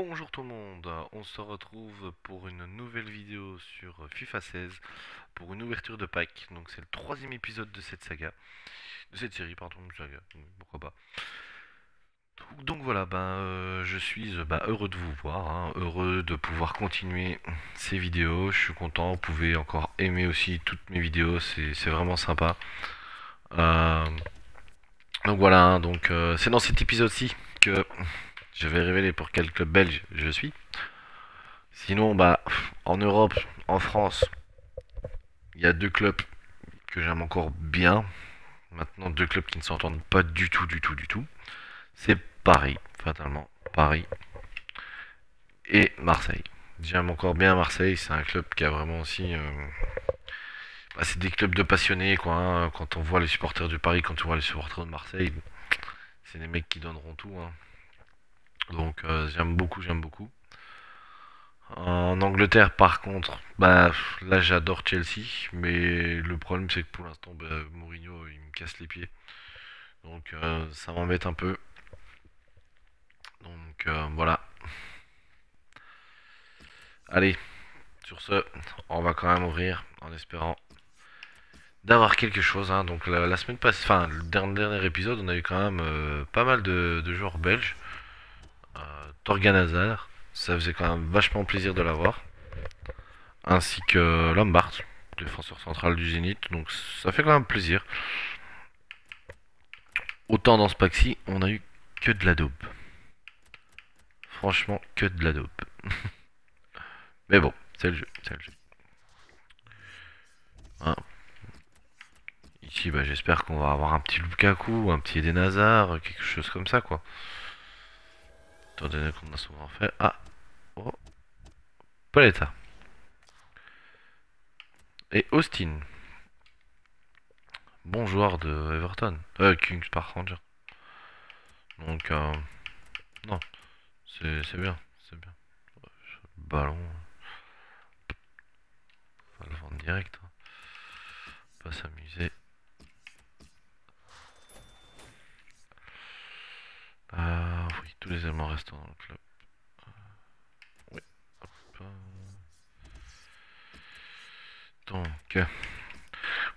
Bonjour tout le monde, on se retrouve pour une nouvelle vidéo sur FIFA 16 pour une ouverture de pack. Donc c'est le troisième épisode de cette saga, de cette série, pardon, saga, pourquoi pas. Donc voilà, je suis heureux de vous voir, hein, heureux de pouvoir continuer ces vidéos. Je suis content, vous pouvez encore aimer aussi toutes mes vidéos, c'est vraiment sympa. Euh, donc voilà, hein, c'est dans cet épisode-ci que je vais révéler pour quel club belge je suis. Sinon, en Europe, en France, il y a deux clubs que j'aime encore bien. Maintenant, deux clubs qui ne s'entendent pas du tout, du tout, du tout. C'est Paris, fatalement. Paris et Marseille. J'aime encore bien Marseille. C'est un club qui a vraiment aussi. C'est des clubs de passionnés, quoi, hein. Quand on voit les supporters du Paris, quand on voit les supporters de Marseille, c'est des mecs qui donneront tout, hein. Donc, j'aime beaucoup, j'aime beaucoup. En Angleterre, par contre, là j'adore Chelsea, mais le problème c'est que pour l'instant, Mourinho il me casse les pieds, donc ça m'embête un peu. Donc voilà. Allez, sur ce, on va quand même ouvrir en espérant d'avoir quelque chose, hein. Donc la semaine passée, enfin le dernier épisode, on a eu quand même pas mal de joueurs belges. Torgan Hazard, ça faisait quand même vachement plaisir de l'avoir, ainsi que Lombard, défenseur central du Zénith, donc ça fait quand même plaisir. Autant dans ce pack-ci, on a eu que de la daube. Franchement, que de la daube. Mais bon, c'est le jeu, c'est le jeu. Hein. Ici, j'espère qu'on va avoir un petit Lukaku, un petit Eden Hazard, quelque chose comme ça, quoi. Étant donné qu'on a souvent fait. Ah, oh, Paletta. Et Austin. Bon joueur de Everton. Kings par Ranger. Donc, non, c'est bien, c'est bien. Ballon. On va le vendre direct, hein. Pas s'amuser. Oui, tous les éléments restants dans le club. Oui, hop. Donc, bon,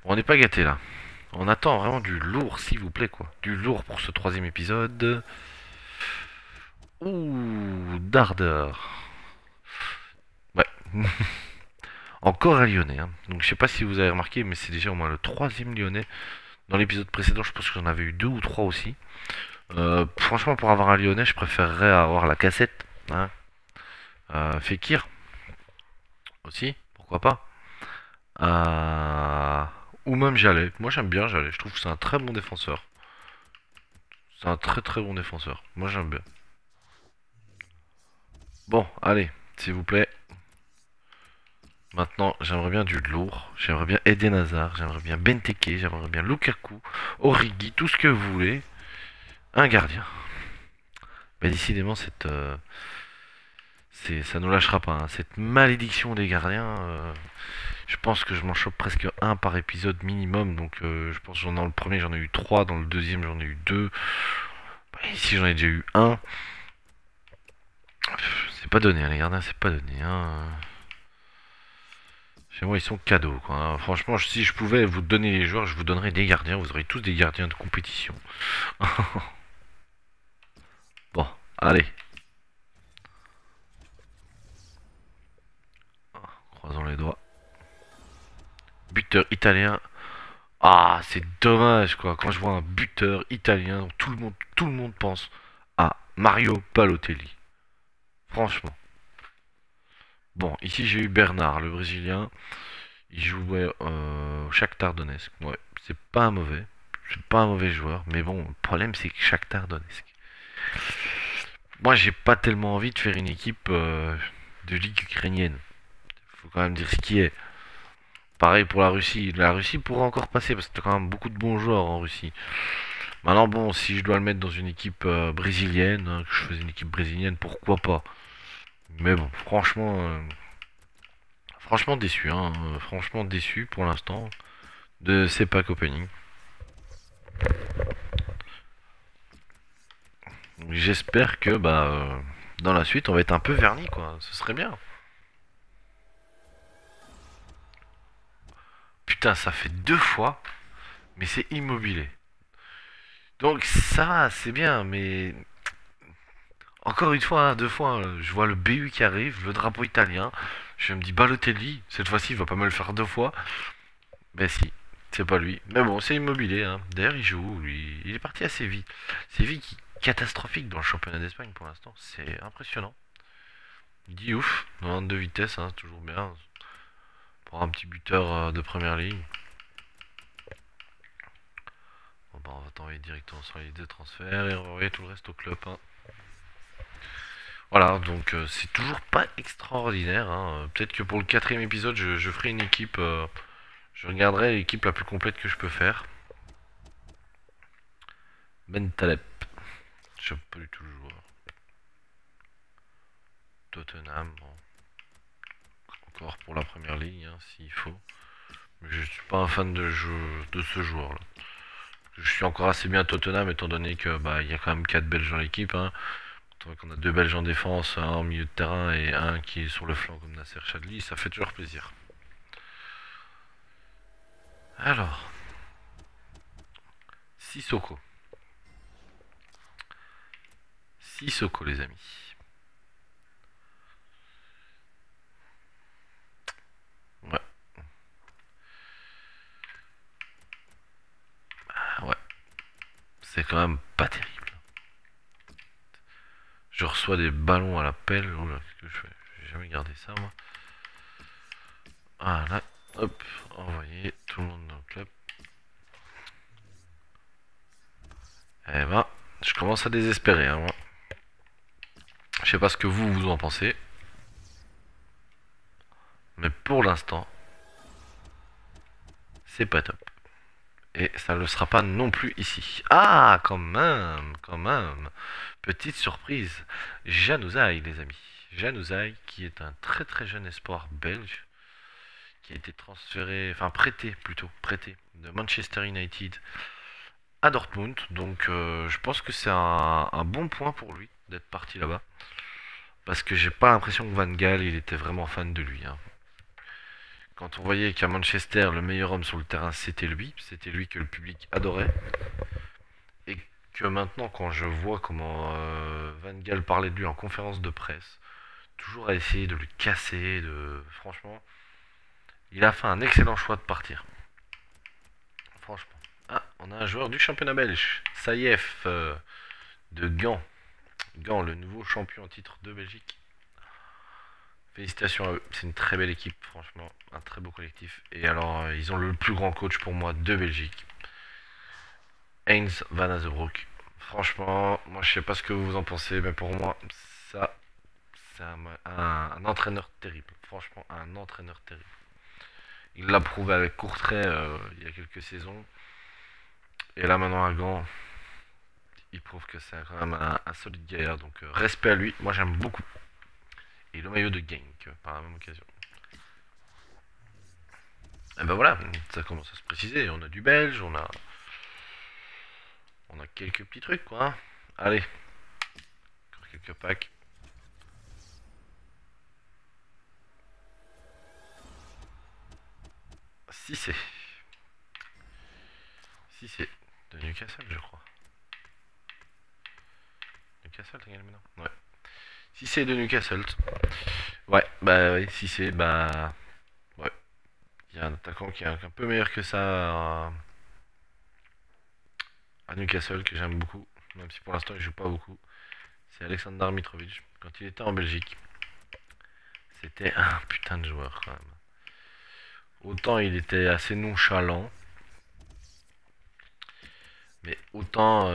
on n'est pas gâté là. On attend vraiment du lourd, s'il vous plaît, quoi. Du lourd pour ce troisième épisode. Ouh, d'ardeur. Ouais. Encore un Lyonnais, hein. Donc je sais pas si vous avez remarqué, mais c'est déjà au moins le troisième Lyonnais. Dans l'épisode précédent, je pense que j'en avais eu deux ou trois aussi. Franchement, pour avoir un Lyonnais, je préférerais avoir la cassette, hein. Fekir aussi, pourquoi pas. Euh, ou même Jallet. Moi j'aime bien Jallet, je trouve que c'est un très bon défenseur. C'est un très très bon défenseur. Moi j'aime bien. Bon, allez, s'il vous plaît. Maintenant, j'aimerais bien du lourd. J'aimerais bien Eden Hazard. J'aimerais bien Benteke. J'aimerais bien Lukaku. Origi. Tout ce que vous voulez. Un gardien. Mais décidément, ça nous lâchera pas, hein. Cette malédiction des gardiens. Je pense que je m'en chope presque un par épisode minimum. Donc, je pense que dans le premier, j'en ai eu trois. Dans le deuxième, j'en ai eu deux. Ici, j'en ai déjà eu un. C'est pas donné, hein, les gardiens, c'est pas donné, hein. Chez moi, ils sont cadeaux, quoi, hein. Franchement, si je pouvais vous donner les joueurs, je vous donnerais des gardiens. Vous aurez tous des gardiens de compétition. Bon, allez. Croisons les doigts. Buteur italien. Ah, c'est dommage, quoi. Quand je vois un buteur italien, tout le monde pense à Mario Balotelli. Franchement. Bon, ici j'ai eu Bernard, le Brésilien. Il jouait au Shakhtar Donetsk. Ouais, c'est pas un mauvais joueur. Mais bon, le problème c'est que Shakhtar Donetsk. Moi, j'ai pas tellement envie de faire une équipe de ligue ukrainienne. Faut quand même dire ce qui est. Pareil pour la Russie. La Russie pourrait encore passer parce que t'as quand même beaucoup de bons joueurs en Russie. Maintenant, bon, si je dois le mettre dans une équipe brésilienne, hein, que je faisais une équipe brésilienne, pourquoi pas. Mais bon, franchement déçu, hein. Franchement déçu pour l'instant de ces packs opening. J'espère que dans la suite, on va être un peu verni, quoi. Ce serait bien. Putain, ça fait 2 fois, mais c'est immobilier. Donc ça va, c'est bien, mais encore une fois, hein, 2 fois, je vois le BU qui arrive, le drapeau italien. Je me dis Balotelli, cette fois-ci, il va pas me le faire 2 fois. Ben si, c'est pas lui. Mais bon, c'est immobilier. Hein. D'ailleurs, il joue, lui. Il est parti assez vite. C'est vite catastrophique dans le championnat d'Espagne pour l'instant. C'est impressionnant. Il dit ouf, 92 vitesses, hein, toujours bien. Pour un petit buteur de première ligne. Bon, bah, on va t'envoyer directement sur les deux transferts et envoyer tout le reste au club. Hein. Voilà, donc c'est toujours pas extraordinaire. Hein. Peut-être que pour le 4ème épisode, je ferai une équipe. Je regarderai l'équipe la plus complète que je peux faire. Ben Taleb. Je sais pas du tout le joueur. Tottenham. Bon. Encore pour la première ligne, hein, s'il faut. Mais je suis pas un fan de ce joueur là. Je suis encore assez bien à Tottenham étant donné que bah il y a quand même 4 Belges dans l'équipe. Hein. On a 2 Belges en défense, un au milieu de terrain et un qui est sur le flanc comme Nasser Chadli, ça fait toujours plaisir. Alors, Sissoko. Sissoko les amis. Ouais. Ouais. C'est quand même pas terrible. Je reçois des ballons à la pelle. Qu'est-ce que je fais? J'ai jamais gardé ça moi. Voilà. Hop. Envoyer tout le monde dans le club. Eh ben, je commence à désespérer, hein, moi. Je sais pas ce que vous en pensez. Mais pour l'instant, c'est pas top. Et ça ne le sera pas non plus ici. Ah, quand même, quand même. Petite surprise. Januzaj, les amis. Januzaj, qui est un très très jeune espoir belge, qui a été transféré, enfin prêté plutôt, prêté de Manchester United à Dortmund. Donc je pense que c'est un bon point pour lui d'être parti là-bas. Parce que j'ai pas l'impression que Van Gaal, il était vraiment fan de lui. Hein. Quand on voyait qu'à Manchester, le meilleur homme sur le terrain, c'était lui que le public adorait. Et que maintenant, quand je vois comment Van Gaal parlait de lui en conférence de presse, toujours à essayer de lui casser, franchement, il a fait un excellent choix de partir. Franchement. Ah, on a un joueur du championnat belge, Saïef, de Gand. Gand, le nouveau champion en titre de Belgique. Félicitations à eux, c'est une très belle équipe, franchement, un très beau collectif. Et alors, ils ont le plus grand coach pour moi de Belgique, Heinz Van Azenbroek. Franchement, moi je sais pas ce que vous en pensez, mais pour moi, ça, c'est un entraîneur terrible. Franchement, un entraîneur terrible. Il l'a prouvé avec Courtrai il y a quelques saisons. Et là maintenant à Gand, il prouve que c'est quand même un solide gaillard. Donc respect à lui, moi j'aime beaucoup. Et le maillot de Genk par la même occasion. Et ben voilà, ça commence à se préciser. On a du belge, on a quelques petits trucs quoi. Hein. Allez, encore quelques packs. Si c'est de Newcastle je crois. Newcastle t'as gagné maintenant. Ouais. Si c'est de Newcastle. Ouais, bah oui, si c'est bah ouais. Il y a un attaquant qui est un peu meilleur que ça à Newcastle que j'aime beaucoup, même si pour l'instant il joue pas beaucoup. C'est Alexander Mitrovic. Quand il était en Belgique, c'était un putain de joueur quand même. Autant il était assez nonchalant, mais autant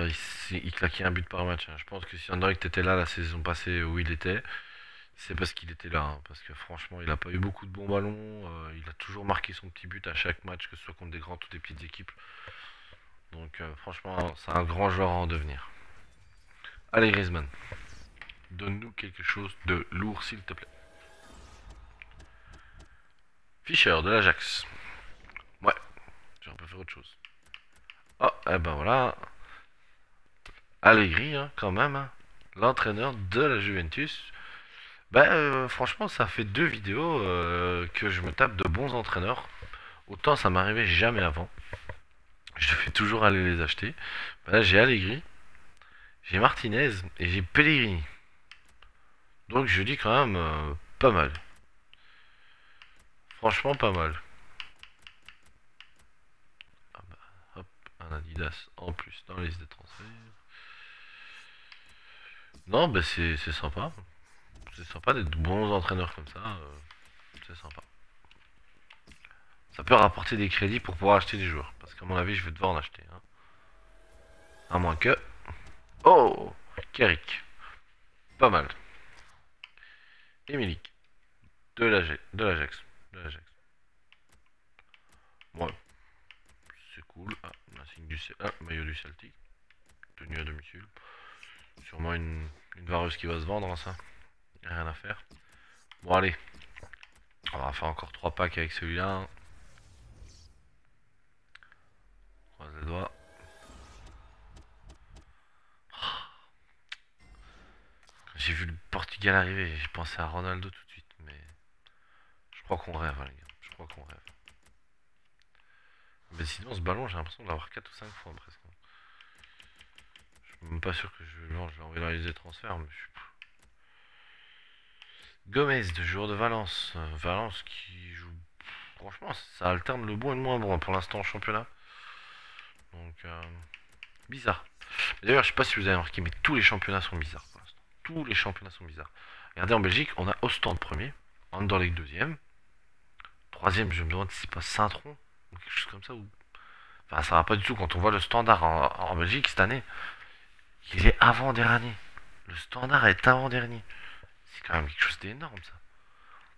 il claquait un but par match. Hein. Je pense que si Anderlecht était là la saison passée où il était, c'est parce qu'il était là. Hein. Parce que franchement, il a pas eu beaucoup de bons ballons. Il a toujours marqué son petit but à chaque match, que ce soit contre des grandes ou des petites équipes. Donc franchement, c'est un grand joueur à en devenir. Allez Griezmann, donne-nous quelque chose de lourd s'il te plaît. Fischer de l'Ajax. Ouais, j'ai un peu faire autre chose. Oh, eh ben voilà. Allegri, hein, quand même. Hein. l'entraîneur de la Juventus. Bah, franchement, ça fait 2 vidéos que je me tape de bons entraîneurs. Autant ça m'arrivait jamais avant. Je fais toujours aller les acheter. Bah là, j'ai Allegri, j'ai Martinez et j'ai Pellegrini. Donc je dis quand même pas mal. Franchement, pas mal. Ah bah, hop, un Adidas en plus dans la liste des transferts. Non, bah c'est sympa. C'est sympa d'être bons entraîneurs comme ça. C'est sympa. Ça peut rapporter des crédits pour pouvoir acheter des joueurs. Parce qu'à mon avis, je vais devoir en acheter. Hein. À moins que. Oh, Kerik. Pas mal. Et Milik. De l'Ajax. De l'Ajax. Ouais, c'est cool. Ah, maillot du Celtic. Tenue à domicile. Sûrement une vareuse qui va se vendre, hein, ça. Y'a rien à faire. Bon, allez. On va faire encore 3 packs avec celui-là. Hein. Croise les doigts. Quand j'ai vu le Portugal arriver, j'ai pensé à Ronaldo tout de suite. Mais je crois qu'on rêve, hein, les gars. Je crois qu'on rêve. Mais sinon, ce ballon, j'ai l'impression de l'avoir 4 ou 5 fois presque. Je suis même pas sûr que je vais envoyer dans les des transferts. Mais je suis... Gomez, de joueur de Valence. Valence qui joue. Franchement, ça alterne le bon et le moins bon pour l'instant en championnat. Donc, bizarre. D'ailleurs, je sais pas si vous avez remarqué, mais tous les championnats sont bizarres pour l'instant. Tous les championnats sont bizarres. Regardez, en Belgique, on a Ostende premier, Anderlecht deuxième, troisième, je me demande si c'est pas Saint-Tron ou quelque chose comme ça. Ou... Enfin, ça va pas du tout quand on voit le Standard en Belgique cette année. Il est avant-dernier. Le Standard est avant-dernier. C'est quand même quelque chose d'énorme ça.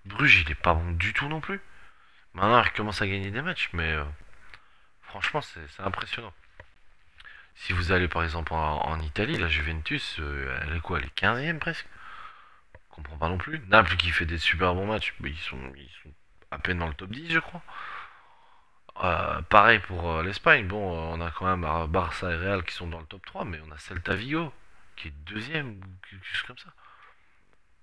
Bruges, il est pas bon du tout non plus. Maintenant, il commence à gagner des matchs, mais franchement, c'est impressionnant. Si vous allez par exemple en Italie, la Juventus, elle est quoi? Elle est 15ème presque. Je comprends pas non plus. Naples qui fait des super bons matchs, mais ils sont à peine dans le top 10, je crois. Pareil pour l'Espagne. Bon, on a quand même Barça et Real qui sont dans le top 3, mais on a Celta Vigo qui est deuxième ou quelque chose comme ça.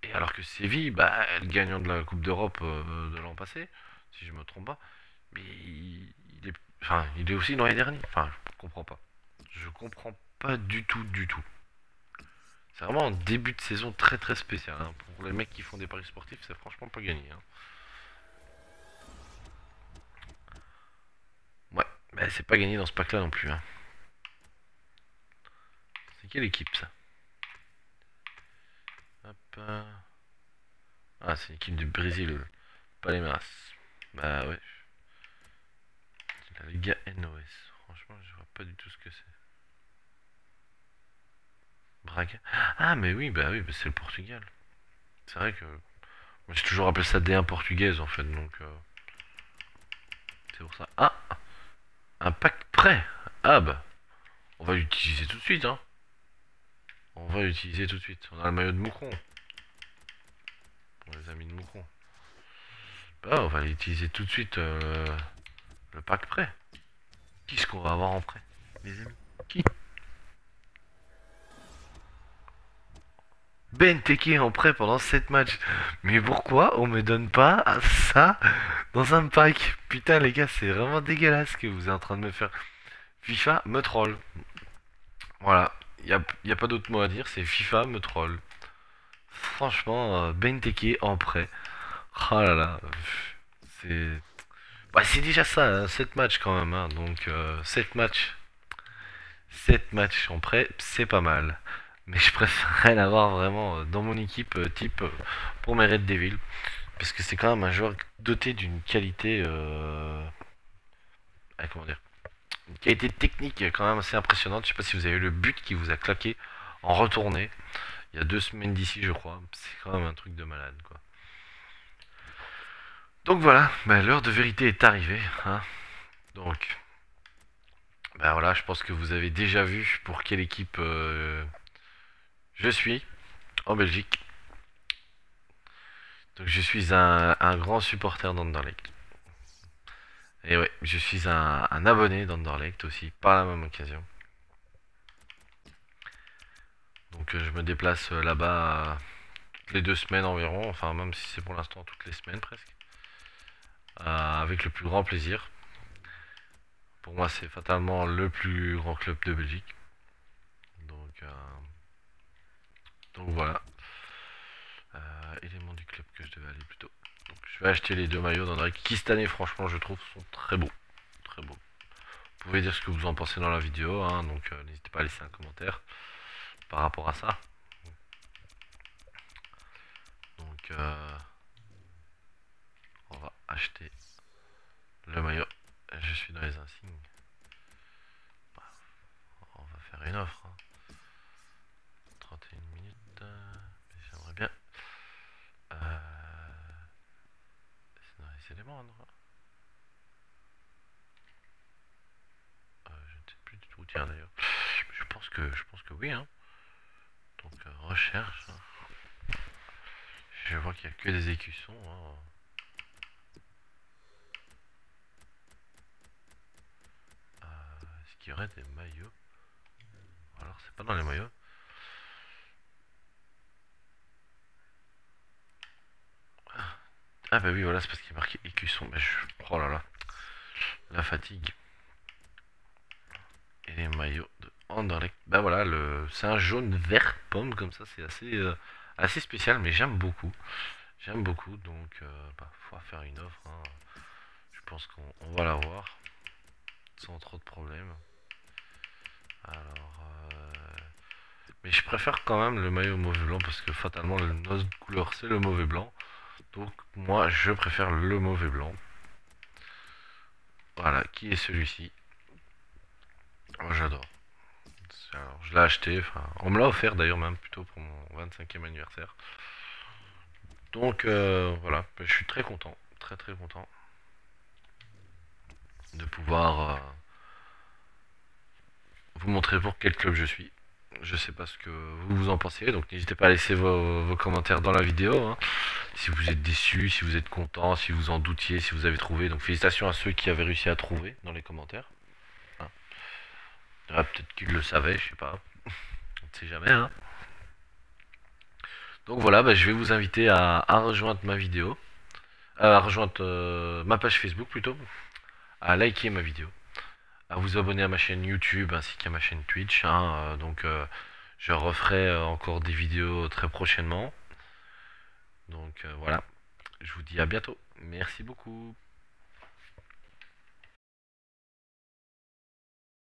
Et alors que Séville, bah, le gagnant de la Coupe d'Europe de l'an passé, si je me trompe pas, mais il est aussi dans les derniers. Enfin, je comprends pas. Je comprends pas du tout, du tout. C'est vraiment un début de saison très très spécial. Hein. Pour les mecs qui font des paris sportifs, c'est franchement pas gagné. Hein. Ouais, mais c'est pas gagné dans ce pack-là non plus. Hein. C'est quelle équipe ça? Hop. Ah, c'est l'équipe du Brésil. Palmeiras. Bah ouais. C'est la Liga NOS. Franchement, je vois pas du tout ce que c'est. Braga. Ah, mais oui, bah, c'est le Portugal. C'est vrai que. Moi, j'ai toujours appelé ça D1 portugaise en fait, donc. C'est pour ça. Ah! Un pack prêt! Ah bah. On va l'utiliser tout de suite, hein. On va l'utiliser tout de suite. On a le maillot de Moucron. Pour les amis de Moucron. Bah, on va l'utiliser tout de suite. Le pack prêt. Qui est-ce qu'on va avoir en prêt, les amis? Qui? Benteke en prêt pendant 7 matchs. Mais pourquoi on me donne pas ça dans un pack? Putain, les gars, c'est vraiment dégueulasse ce que vous êtes en train de me faire. FIFA me troll. Voilà, y a pas d'autre mot à dire, c'est FIFA me troll. Franchement, Benteke en prêt. Oh là là, c'est. Bah, c'est déjà ça, hein, 7 matchs quand même. Hein, donc, 7 matchs. 7 matchs en prêt, c'est pas mal. Mais je préférerais l'avoir vraiment dans mon équipe type pour mes Red Devils. Parce que c'est quand même un joueur doté d'une qualité. Comment dire? Une qualité technique quand même assez impressionnante. Je sais pas si vous avez eu le but qui vous a claqué en retournée. Il y a 2 semaines d'ici, je crois. C'est quand même un truc de malade, quoi. Donc voilà, bah, l'heure de vérité est arrivée. Hein. Donc, bah voilà, je pense que vous avez déjà vu pour quelle équipe je suis en Belgique. Donc je suis un grand supporter d'Anderlecht. Et ouais, je suis un abonné d'Anderlecht aussi, par la même occasion. Donc Donc je me déplace là-bas toutes les 2 semaines environ, enfin même si c'est pour l'instant toutes les semaines presque. Avec le plus grand plaisir. Pour moi c'est fatalement le plus grand club de Belgique. Donc voilà. Élément du club que je devais aller plutôt. Donc je vais acheter les 2 maillots d'André qui cette année franchement je trouve sont très beaux. Très beaux. Vous pouvez dire ce que vous en pensez dans la vidéo, hein, donc n'hésitez pas à laisser un commentaire par rapport à ça. Donc on va acheter le maillot. Je suis dans les insignes. On va faire une offre. Hein. 31 minutes. Mais j'aimerais bien. C'est dans les éléments, non? Je ne sais plus du tout. Tiens d'ailleurs. Je pense que oui. Hein. Donc recherche. Hein. Je vois qu'il n'y a que des écussons. Hein. Est-ce qu'il y aurait des maillots? Alors c'est pas dans les maillots. Ah bah oui voilà c'est parce qu'il est marqué écusson. Mais oh là là. La fatigue. Et les maillots de Anderlecht. Bah voilà, c'est un jaune vert pomme comme ça, c'est assez spécial, mais j'aime beaucoup. J'aime beaucoup, donc faut faire une offre. Hein. Je pense qu'on va l'avoir sans trop de problèmes. Alors, mais je préfère quand même le maillot mauvais blanc parce que fatalement notre couleur c'est le mauvais blanc. Donc moi je préfère le mauvais blanc. Voilà, qui est celui-ci? Moi j'adore. Alors, je l'ai acheté, enfin, on me l'a offert d'ailleurs même plutôt pour mon 25e anniversaire. Donc voilà, je suis très content, très très content de pouvoir vous montrer pour quel club je suis. Je sais pas ce que vous en pensez, donc n'hésitez pas à laisser vos commentaires dans la vidéo. Hein. Si vous êtes déçu, si vous êtes content, si vous en doutiez, si vous avez trouvé. Donc félicitations à ceux qui avaient réussi à trouver dans les commentaires. Hein. Peut-être qu'ils le savaient, je sais pas. On ne sait jamais. Hein. Donc voilà, je vais vous inviter à rejoindre ma vidéo. À rejoindre ma page Facebook plutôt. À liker ma vidéo. À vous abonner à ma chaîne YouTube ainsi qu'à ma chaîne Twitch. Hein, je referai encore des vidéos très prochainement. Donc voilà, je vous dis à bientôt. Merci beaucoup.